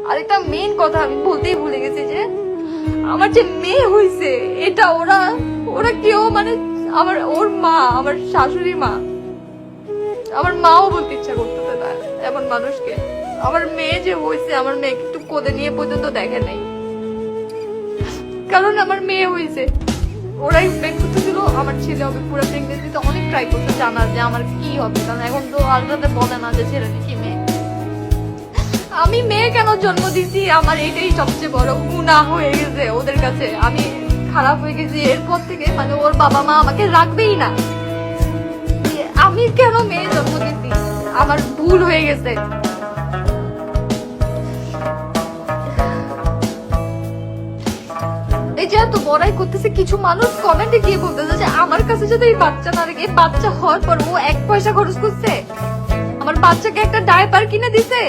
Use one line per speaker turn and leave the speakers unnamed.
আর একটা মেইন কথা আমি বলতেই ভুলে গেছি যে আমার যে মেয়ে হয়েছে এটা ওরা ওরা কেউ মানে ওর মা, আমার শাশুড়ি মা, আমার মাও বলতে ইচ্ছা করতেছে না এমন মানুষকে। আমার মেয়ে যে হয়েছে, আমার মেয়েকে একটু কোলে নিয়ে পর্যন্ত দেখে নাই, কারণ আমার মেয়ে হয়েছে। ওরা এক্সপেক্ট করতেছিল আমার ছেলে হবে, পুরো প্রেগনেন্সিতে অনেক ট্রাই করতে জানার যে আমার কি হবে, কারণ এখন তো আলাদাতে বলে না যে ছেলে নাকি মেয়ে। আমি মেয়ে কেন জন্ম দিচ্ছি, আমার এটাই সবচেয়ে বড় গুনাহ হয়ে গেছে ওদের কাছে। আমি খারাপ হয়ে গেছি এরপর থেকে, মানে ওর বাবা মা আমাকে রাখবেই না। আমি কেন মেয়ে জন্ম দিচ্ছি, আমার ভুল হয়ে গেছে। এই যে এত বড়াই করতেছে, কিছু মানুষ কমেন্টে গিয়ে বলতেছে যে আমার কাছে যদি এই বাচ্চা না রেখে, বাচ্চা হওয়ার পর ও 1 পয়সা খরচ করছে, আমার বাচ্চাকে একটা ডায়পার কিনে দিছে।